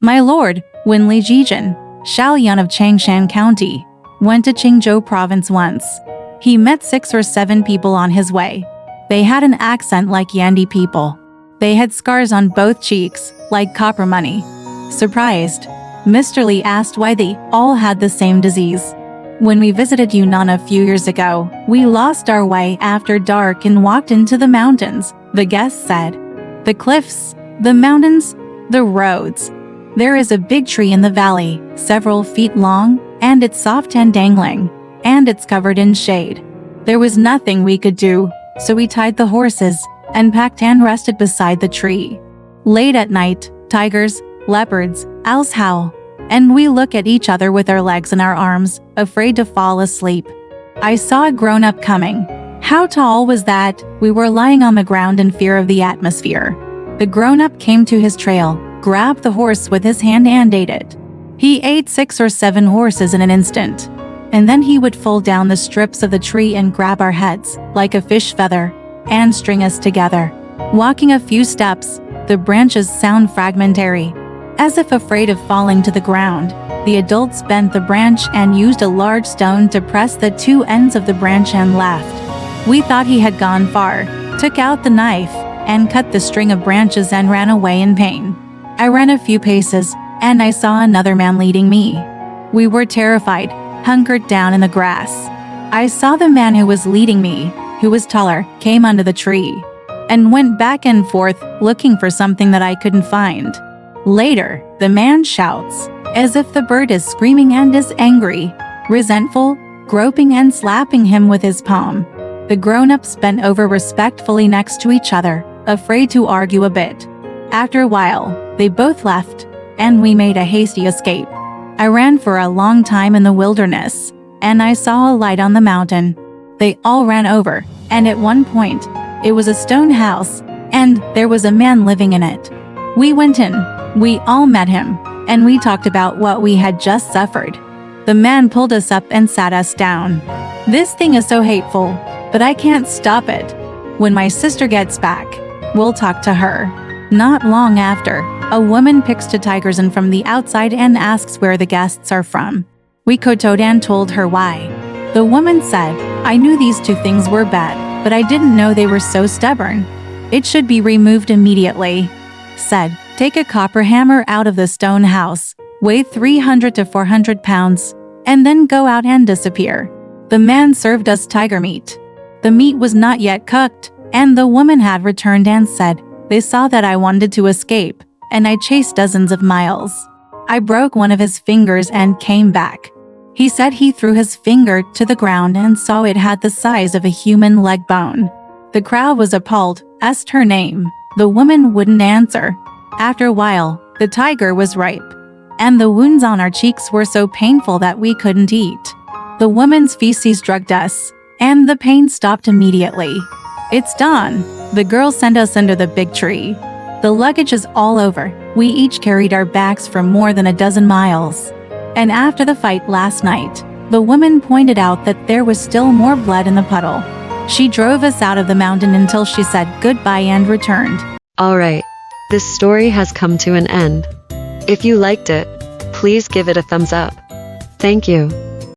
My lord, Wen Li Jijin, Xiaoyan of Changshan County, went to Qingzhou province once. He met 6 or 7 people on his way. They had an accent like Yandi people. They had scars on both cheeks, like copper money. Surprised, Mr. Li asked why they all had the same disease. When we visited Yunnan a few years ago, we lost our way after dark and walked into the mountains, the guest said. The cliffs, the mountains, the roads. There is a big tree in the valley, several feet long, and it's soft and dangling, and it's covered in shade. There was nothing we could do, so we tied the horses and packed and rested beside the tree. Late at night, tigers, leopards, owls howl, and we look at each other with our legs in our arms, afraid to fall asleep. I saw a grown-up coming. How tall was that? We were lying on the ground in fear of the atmosphere. The grown-up came to his trail, grabbed the horse with his hand and ate it. He ate 6 or 7 horses in an instant. And then he would fold down the strips of the tree and grab our heads, like a fish feather, and string us together. Walking a few steps, the branches sound fragmentary. As if afraid of falling to the ground, the adults bent the branch and used a large stone to press the 2 ends of the branch and laughed. We thought he had gone far, took out the knife, and cut the string of branches and ran away in pain. I ran a few paces, and I saw another man leading me. We were terrified, hunkered down in the grass. I saw the man who was leading me, who was taller, came under the tree, and went back and forth looking for something that I couldn't find. Later, the man shouts, as if the bird is screaming and is angry, resentful, groping and slapping him with his palm. The grown-ups bent over respectfully next to each other, afraid to argue a bit. After a while, they both left, and we made a hasty escape. I ran for a long time in the wilderness, and I saw a light on the mountain. They all ran over, and at one point, it was a stone house, and there was a man living in it. We went in. We all met him, and we talked about what we had just suffered. The man pulled us up and sat us down. This thing is so hateful, but I can't stop it. When my sister gets back, we'll talk to her. Not long after, a woman picks 2 tigers in from the outside and asks where the guests are from. We kowtowed and told her why. The woman said, I knew these 2 things were bad, but I didn't know they were so stubborn. It should be removed immediately. Said, take a copper hammer out of the stone house, weigh 300 to 400 pounds, and then go out and disappear. The man served us tiger meat. The meat was not yet cooked, and the woman had returned and said, they saw that I wanted to escape, and I chased dozens of miles. I broke one of his fingers and came back. He said he threw his finger to the ground and saw it had the size of a human leg bone. The crowd was appalled, asked her name. The woman wouldn't answer. After a while, the tiger was ripe, and the wounds on our cheeks were so painful that we couldn't eat. The woman's feces drugged us, and the pain stopped immediately. It's dawn. The girl sent us under the big tree. The luggage is all over. We each carried our bags for more than a dozen miles. And after the fight last night, the woman pointed out that there was still more blood in the puddle. She drove us out of the mountain until she said goodbye and returned. Alright, this story has come to an end. If you liked it, please give it a thumbs up. Thank you.